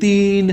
3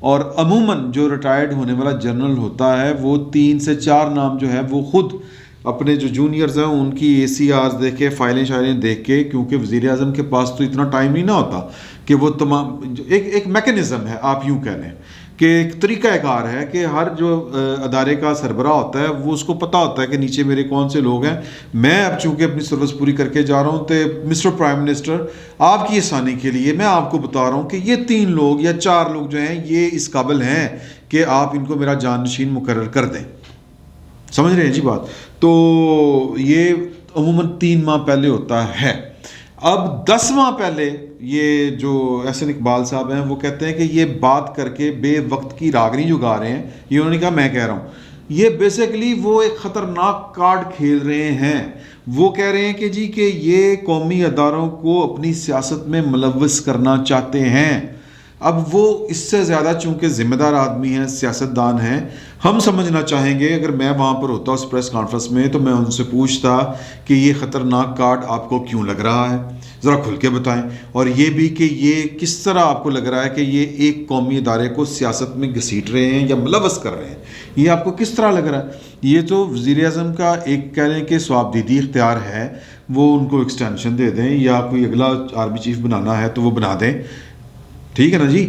اور عموماً جو ریٹائرڈ ہونے والا جنرل ہوتا ہے وہ 3 سے 4 نام جو ہے وہ خود اپنے جو جونیئرز ہیں ان کی اے سی آرز دیکھ کے فائلیں شائلیں دیکھ کے، کیونکہ وزیر اعظم کے پاس تو اتنا ٹائم نہیں نہ ہوتا کہ وہ تمام ایک میکنزم ہے، آپ یوں کہہ لیں کہ ایک طریقہ کار ہے کہ ہر جو ادارے کا سربراہ ہوتا ہے وہ اس کو پتہ ہوتا ہے کہ نیچے میرے کون سے لوگ ہیں. میں اب چونکہ اپنی سروس پوری کر کے جا رہا ہوں تو مسٹر پرائم منسٹر آپ کی آسانی کے لیے میں آپ کو بتا رہا ہوں کہ یہ 3 لوگ یا 4 لوگ جو ہیں یہ اس قابل ہیں کہ آپ ان کو میرا جانشین مقرر کر دیں. سمجھ رہے ہیں جی بات؟ تو یہ عموماً 3 ماہ پہلے ہوتا ہے. اب 10 ماہ پہلے یہ جو احسن اقبال صاحب ہیں وہ کہتے ہیں کہ یہ بات کر کے بے وقت کی راگنی جو گا رہے ہیں، یہ انہوں نے کہا میں کہہ رہا ہوں، یہ بیسیکلی وہ ایک خطرناک کارڈ کھیل رہے ہیں. وہ کہہ رہے ہیں کہ جی کہ یہ قومی اداروں کو اپنی سیاست میں ملوث کرنا چاہتے ہیں. اب وہ اس سے زیادہ چونکہ ذمہ دار آدمی ہیں، سیاست دان ہیں، ہم سمجھنا چاہیں گے اگر میں وہاں پر ہوتا اس پریس کانفرنس میں تو میں ان سے پوچھتا کہ یہ خطرناک کارڈ آپ کو کیوں لگ رہا ہے، ذرا کھل کے بتائیں. اور یہ بھی کہ یہ کس طرح آپ کو لگ رہا ہے کہ یہ ایک قومی ادارے کو سیاست میں گھسیٹ رہے ہیں یا ملوث کر رہے ہیں، یہ آپ کو کس طرح لگ رہا ہے. یہ تو وزیر اعظم کا ایک کہہ لیں کہ ثوابدیدی اختیار ہے، وہ ان کو ایکسٹینشن دے دیں یا کوئی اگلا آرمی چیف بنانا ہے تو وہ بنا دیں، ٹھیک ہے نا جی.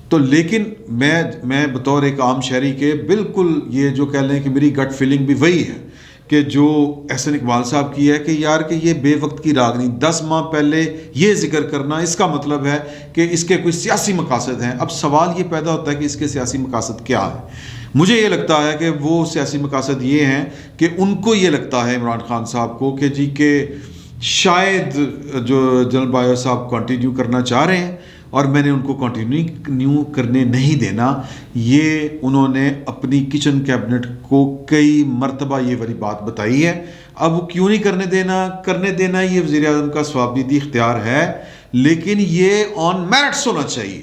تو لیکن میں بطور ایک عام شہری کے بالکل یہ جو کہہ لیں کہ میری گٹ فیلنگ بھی وہی ہے کہ جو احسن اقبال صاحب کی ہے کہ یار کہ یہ بے وقت کی راگنی 10 ماہ پہلے یہ ذکر کرنا، اس کا مطلب ہے کہ اس کے کوئی سیاسی مقاصد ہیں. اب سوال یہ پیدا ہوتا ہے کہ اس کے سیاسی مقاصد کیا ہیں. مجھے یہ لگتا ہے کہ وہ سیاسی مقاصد یہ ہیں کہ ان کو یہ لگتا ہے عمران خان صاحب کو کہ جی کہ شاید جو جنرل بایو صاحب کنٹینیو کرنا چاہ رہے ہیں اور میں نے ان کو کنٹینیو کرنے نہیں دینا. یہ انہوں نے اپنی کچن کیبنٹ کو کئی مرتبہ یہ والی بات بتائی ہے. اب وہ کیوں نہیں کرنے دینا یہ وزیر اعظم کا ثوابدیدی اختیار ہے، لیکن یہ آن میرٹس ہونا چاہیے.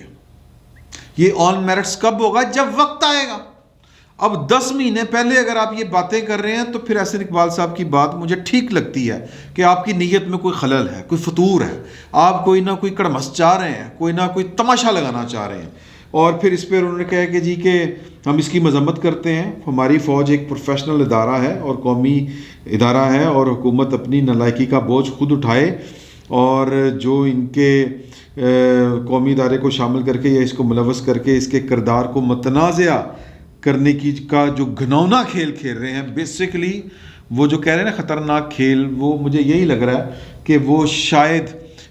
یہ آن میرٹس کب ہوگا؟ جب وقت آئے گا. اب 10 مہینے پہلے اگر آپ یہ باتیں کر رہے ہیں تو پھر احسن اقبال صاحب کی بات مجھے ٹھیک لگتی ہے کہ آپ کی نیت میں کوئی خلل ہے، کوئی فطور ہے، آپ کوئی نہ کوئی کڑمس چاہ رہے ہیں، کوئی نہ کوئی تماشا لگانا چاہ رہے ہیں. اور پھر اس پہ انہوں نے کہا کہ جی کہ ہم اس کی مذمت کرتے ہیں، ہماری فوج ایک پروفیشنل ادارہ ہے اور قومی ادارہ ہے اور حکومت اپنی نالائکی کا بوجھ خود اٹھائے اور جو ان کے قومی ادارے کو شامل کر کے یا اس کو ملوث کر کے اس کے کردار کو متنازع کرنے کا جو گھنونا کھیل کھیل رہے ہیں. بیسیکلی وہ جو کہہ رہے ہیں نا خطرناک کھیل، وہ مجھے یہی لگ رہا ہے کہ وہ شاید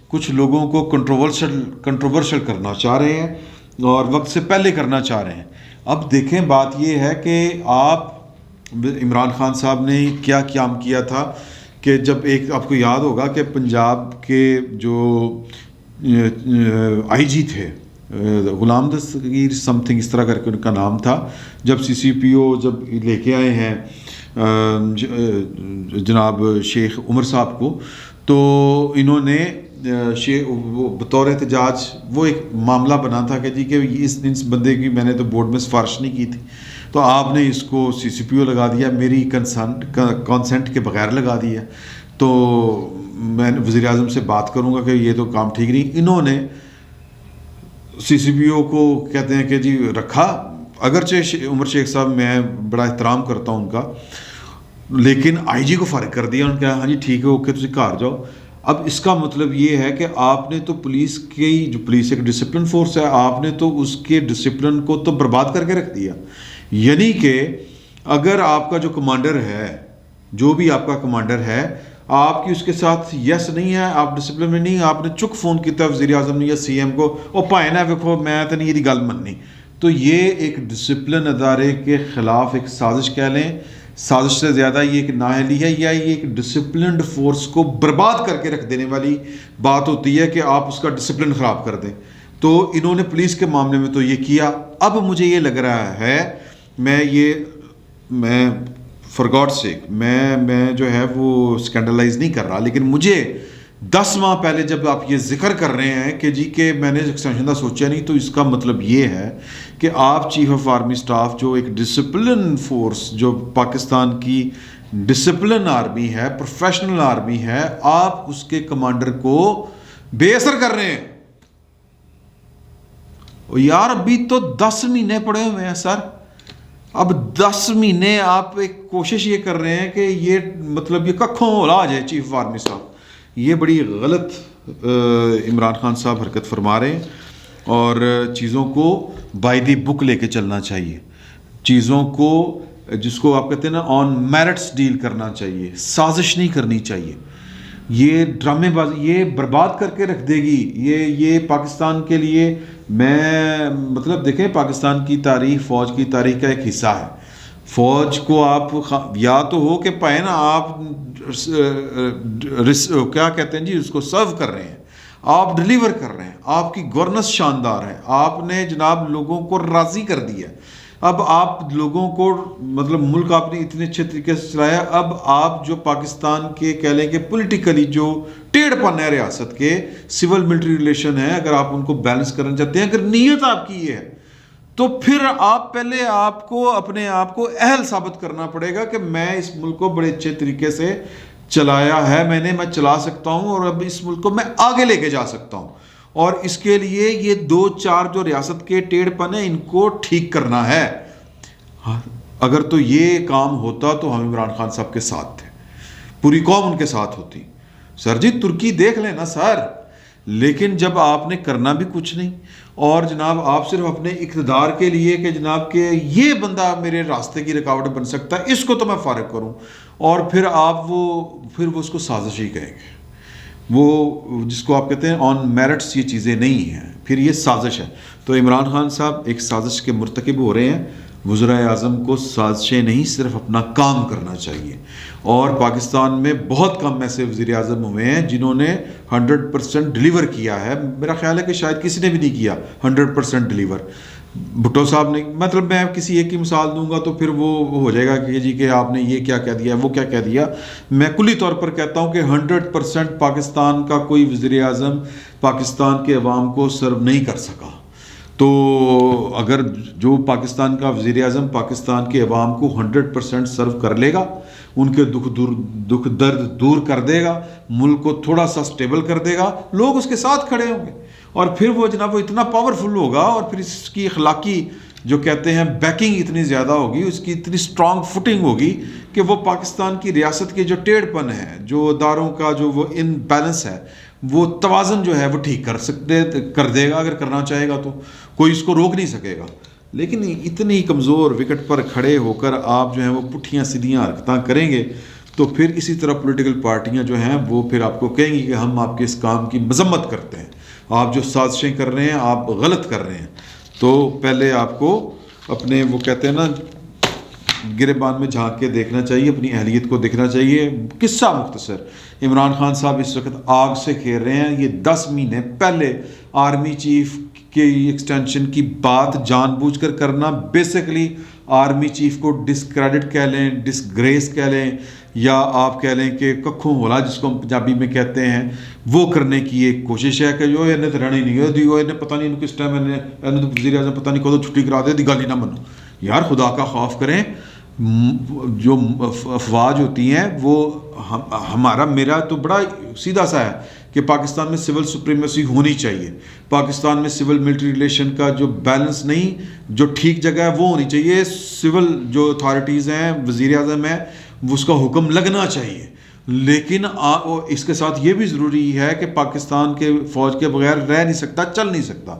کچھ لوگوں کو کنٹروورشل کرنا چاہ رہے ہیں اور وقت سے پہلے کرنا چاہ رہے ہیں. اب دیکھیں بات یہ ہے کہ آپ عمران خان صاحب نے کیا قیام کیا تھا کہ جب ایک آپ کو یاد ہوگا کہ پنجاب کے جو آئی جی تھے غلام دستگیر سم تھنگ اس طرح کر کے ان کا نام تھا، جب سی سی پی او جب لے کے آئے ہیں جناب شیخ عمر صاحب کو، تو انہوں نے بطور احتجاج وہ ایک معاملہ بنا تھا کہ جی کہ اس بندے کی میں نے تو بورڈ میں سفارش نہیں کی تھی تو آپ نے اس کو سی سی پی او لگا دیا، میری کنسنٹ کے بغیر لگا دیا. تو میں وزیر اعظم سے بات کروں گا کہ یہ تو کام ٹھیک نہیں. انہوں نے سی سی پی او کو کہتے ہیں کہ جی رکھا، اگرچہ عمر شیخ صاحب میں بڑا احترام کرتا ہوں ان کا، لیکن آئی جی کو فارغ کر دیا. انہوں نے کہا ہاں جی ٹھیک ہے اوکے تجھے گھر جاؤ. اب اس کا مطلب یہ ہے کہ آپ نے تو پولیس کی جو پولیس ایک ڈسپلن فورس ہے، آپ نے تو اس کے ڈسپلن کو تو برباد کر کے رکھ دیا. یعنی کہ اگر آپ کا جو کمانڈر ہے، جو بھی آپ کا کمانڈر ہے، آپ کی اس کے ساتھ یس نہیں ہے، آپ ڈسپلن میں نہیں، آپ نے چک فون کیا وزیر اعظم نے یا سی ایم کو، او پائے نا ویکھو میں تو نہیں یہ گل مننی. تو یہ ایک ڈسپلن ادارے کے خلاف ایک سازش کہہ لیں، سازش سے زیادہ یہ ایک نااہلی ہے یا یہ ایک ڈسپلنڈ فورس کو برباد کر کے رکھ دینے والی بات ہوتی ہے کہ آپ اس کا ڈسپلن خراب کر دیں. تو انہوں نے پولیس کے معاملے میں تو یہ کیا. اب مجھے یہ لگ رہا ہے میں فار گاڈ سیک میں جو ہے وہ اسکینڈلائز نہیں کر رہا، لیکن مجھے 10 ماہ پہلے جب آپ یہ ذکر کر رہے ہیں کہ جی کہ میں نے ایکسٹینشن کا سوچا نہیں، تو اس کا مطلب یہ ہے کہ آپ چیف آف آرمی سٹاف جو ایک ڈسپلن فورس جو پاکستان کی ڈسپلن آرمی ہے، پروفیشنل آرمی ہے، آپ اس کے کمانڈر کو بے اثر کر رہے ہیں. یار ابھی تو 10 مہینے پڑے ہوئے ہیں سر. اب 10 مہینے آپ ایک کوشش یہ کر رہے ہیں کہ یہ مطلب یہ ککھوں ہو آ جائے چیف آف آرمی صاحب. یہ بڑی غلط عمران خان صاحب حرکت فرما رہے ہیں, اور چیزوں کو بائی دی بک لے کے چلنا چاہیے. چیزوں کو جس کو آپ کہتے ہیں نا آن میرٹس ڈیل کرنا چاہیے, سازش نہیں کرنی چاہیے. یہ ڈرامے بازی یہ برباد کر کے رکھ دے گی. یہ پاکستان کے لیے میں مطلب دیکھیں پاکستان کی تاریخ فوج کی تاریخ کا ایک حصہ ہے. فوج کو آپ یا تو ہو کہ پائے نا آپ کیا کہتے ہیں جی اس کو سرو کر رہے ہیں, آپ ڈلیور کر رہے ہیں, آپ کی گورننس شاندار ہے, آپ نے جناب لوگوں کو راضی کر دیا. اب آپ لوگوں کو مطلب ملک آپ نے اتنے اچھے طریقے سے چلایا. اب آپ جو پاکستان کے کہہ لیں کہ پولیٹیکلی جو ٹیڑھ پن ہے ریاست کے, سول ملٹری ریلیشن ہے, اگر آپ ان کو بیلنس کرنا چاہتے ہیں, اگر نیت آپ کی یہ ہے تو پھر آپ پہلے آپ کو اپنے آپ کو اہل ثابت کرنا پڑے گا کہ میں اس ملک کو بڑے اچھے طریقے سے چلایا ہے, میں چلا سکتا ہوں, اور اب اس ملک کو میں آگے لے کے جا سکتا ہوں. اور اس کے لیے یہ 2-4 جو ریاست کے ٹیڑھ پن ہیں ان کو ٹھیک کرنا ہے. اگر تو یہ کام ہوتا تو ہم عمران خان صاحب کے ساتھ تھے, پوری قوم ان کے ساتھ ہوتی. سر جی ترکی دیکھ لیں نا سر, لیکن جب آپ نے کرنا بھی کچھ نہیں, اور جناب آپ صرف اپنے اقتدار کے لیے کہ جناب کہ یہ بندہ میرے راستے کی رکاوٹ بن سکتا ہے, اس کو تو میں فارغ کروں, اور پھر آپ وہ اس کو سازش ہی کہیں گے. وہ جس کو آپ کہتے ہیں آن میرٹس یہ چیزیں نہیں ہیں, پھر یہ سازش ہے. تو عمران خان صاحب ایک سازش کے مرتکب ہو رہے ہیں. وزرائے اعظم کو سازشیں نہیں صرف اپنا کام کرنا چاہیے. اور پاکستان میں بہت کم ایسے وزیر اعظم ہوئے ہیں جنہوں نے 100% ڈلیور کیا ہے. میرا خیال ہے کہ شاید کسی نے بھی نہیں کیا 100% ڈلیور. بھٹو صاحب نے, مطلب میں کسی ایک کی مثال دوں گا تو پھر وہ ہو جائے گا کہ جی کہ آپ نے یہ کیا کہہ دیا وہ کیا کہہ دیا. میں کلی طور پر کہتا ہوں کہ 100% پاکستان کا کوئی وزیر اعظم پاکستان کے عوام کو سرو نہیں کر سکا. تو اگر جو پاکستان کا وزیر اعظم پاکستان کے عوام کو 100% سرو کر لے گا, ان کے دکھ درد دور کر دے گا, ملک کو تھوڑا سا سٹیبل کر دے گا, لوگ اس کے ساتھ کھڑے ہوں گے. اور پھر وہ جناب وہ اتنا پاورفل ہوگا, اور پھر اس کی اخلاقی جو کہتے ہیں بیکنگ اتنی زیادہ ہوگی, اس کی اتنی اسٹرانگ فوٹنگ ہوگی کہ وہ پاکستان کی ریاست کے جو ٹیڑھ پن ہے, جو اداروں کا جو وہ ان بیلنس ہے, وہ توازن جو ہے وہ ٹھیک کر دے گا. اگر کرنا چاہے گا تو کوئی اس کو روک نہیں سکے گا. لیکن اتنی کمزور وکٹ پر کھڑے ہو کر آپ جو ہیں وہ پٹھیاں سیدھیاں حرکتیں کریں گے تو پھر اسی طرح پولیٹیکل پارٹیاں جو ہیں وہ پھر آپ کو کہیں گی کہ ہم آپ کے اس کام کی مذمت کرتے ہیں, آپ جو سازشیں کر رہے ہیں آپ غلط کر رہے ہیں. تو پہلے آپ کو اپنے وہ کہتے ہیں نا گریبان میں جھانک کے دیکھنا چاہیے, اپنی اہلیت کو دیکھنا چاہیے. قصہ مختصر, عمران خان صاحب اس وقت آگ سے کھیل رہے ہیں. یہ 10 مہینے پہلے آرمی چیف کے ایکسٹینشن کی بات جان بوجھ کر کرنا, بیسیکلی آرمی چیف کو ڈسکریڈٹ کہہ لیں, ڈسگریس کہہ لیں, یا آپ کہہ لیں کہ ککھوں ہولا جس کو ہم پنجابی میں کہتے ہیں, وہ کرنے کی ایک کوشش ہے کہ جو انہیں تو رہنا ہی نہیں ہے, انہیں پتہ نہیں کس ٹائم انہیں تو وزیر اعظم پتہ نہیں کدو چھٹی کرا دے دی, گل ہی نہ منو. یار خدا کا خوف کریں. جو افواج ہوتی ہیں وہ میرا تو بڑا سیدھا سا ہے کہ پاکستان میں سول سپریمیسی ہونی چاہیے. پاکستان میں سول ملٹری ریلیشن کا جو بیلنس نہیں, جو ٹھیک جگہ ہے وہ ہونی چاہیے. سول جو اتھارٹیز ہیں, وزیر اعظم ہے, اس کا حکم لگنا چاہیے. لیکن اس کے ساتھ یہ بھی ضروری ہے کہ پاکستان کے فوج کے بغیر رہ نہیں سکتا, چل نہیں سکتا.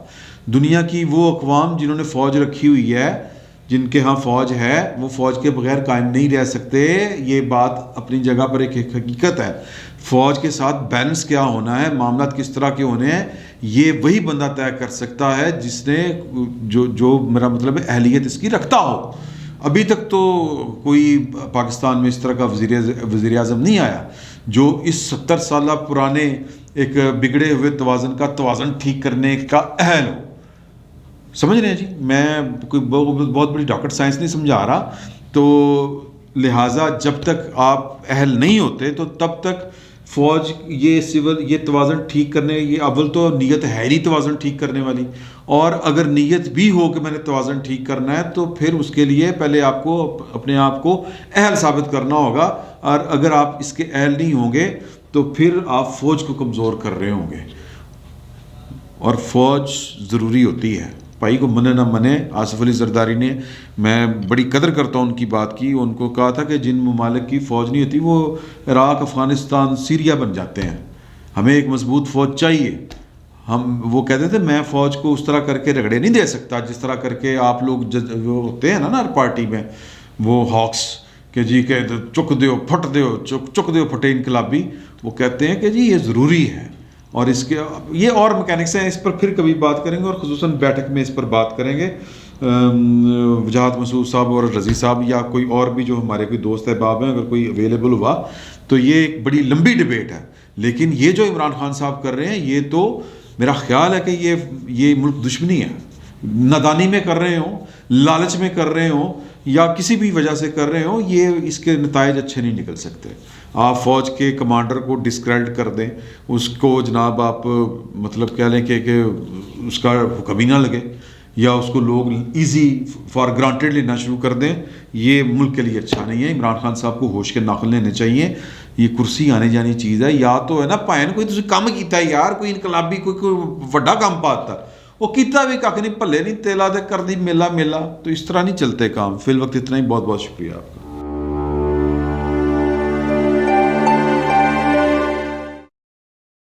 دنیا کی وہ اقوام جنہوں نے فوج رکھی ہوئی ہے, جن کے ہاں فوج ہے, وہ فوج کے بغیر قائم نہیں رہ سکتے. یہ بات اپنی جگہ پر ایک حقیقت ہے. فوج کے ساتھ بیلنس کیا ہونا ہے, معاملات کس طرح کے ہونے ہیں, یہ وہی بندہ طے کر سکتا ہے جس نے جو میرا مطلب اہلیت اس کی رکھتا ہو. ابھی تک تو کوئی پاکستان میں اس طرح کا وزیر اعظم نہیں آیا جو اس 70 سالہ پرانے ایک بگڑے ہوئے توازن ٹھیک کرنے کا اہل ہو. سمجھ رہے ہیں جی, میں کوئی بہت بڑی راکٹ سائنس نہیں سمجھا رہا. تو لہٰذا جب تک آپ اہل نہیں ہوتے تو تب تک فوج یہ توازن ٹھیک کرنے, یہ اول تو نیت ہے نہیں توازن ٹھیک کرنے والی, اور اگر نیت بھی ہو کہ میں نے توازن ٹھیک کرنا ہے تو پھر اس کے لیے پہلے آپ کو اپنے آپ کو اہل ثابت کرنا ہوگا. اور اگر آپ اس کے اہل نہیں ہوں گے تو پھر آپ فوج کو کمزور کر رہے ہوں گے, اور فوج ضروری ہوتی ہے. بھائی کو منے نہ منے، آصف علی زرداری نے، میں بڑی قدر کرتا ہوں ان کی بات کی، ان کو کہا تھا کہ جن ممالک کی فوج نہیں ہوتی وہ عراق، افغانستان، سیریا بن جاتے ہیں، ہمیں ایک مضبوط فوج چاہیے. وہ کہتے تھے میں فوج کو اس طرح کر کے رگڑے نہیں دے سکتا جس طرح کر کے آپ لوگ وہ ہوتے ہیں نا ہر پارٹی میں وہ ہاکس کہ جی کہ چک دیو پھٹ دیو چک دیو پھٹے انقلابی. وہ کہتے ہیں کہ جی یہ ضروری ہے، اور اس کے یہ اور میکینکس ہیں، اس پر پھر کبھی بات کریں گے، اور خصوصاً بیٹھک میں اس پر بات کریں گے. وجاہت مسعود صاحب اور رضی صاحب یا کوئی اور بھی جو ہمارے کوئی دوست احباب ہیں، اگر کوئی اویلیبل ہوا تو یہ ایک بڑی لمبی ڈبیٹ ہے. لیکن یہ جو عمران خان صاحب کر رہے ہیں یہ تو میرا خیال ہے کہ یہ ملک دشمنی ہے. نادانی میں کر رہے ہوں، لالچ میں کر رہے ہوں، یا کسی بھی وجہ سے کر رہے ہوں، یہ اس کے نتائج اچھے نہیں نکل سکتے. آپ فوج کے کمانڈر کو ڈسکریڈٹ کر دیں، اس کو جناب آپ مطلب کہہ لیں کہ اس کا حکم ہی نہ لگے، یا اس کو لوگ ایزی فار گرانٹیڈ لینا شروع کر دیں، یہ ملک کے لیے اچھا نہیں ہے. عمران خان صاحب کو ہوش کے ناخن لینے چاہیے. یہ کرسی آنے جانی چیز ہے، یا تو ہے نا پائن کوئی تسی کام کیتا ہے یار، کوئی انقلابی کوئی وڈا کام پاتا وہ کیتا بھی کھ نہیں، پلے نہیں تیلا دے کر دی میلا. تو اس طرح نہیں چلتے کام. فی الوقت اتنا ہی. بہت بہت شکریہ آپ کا.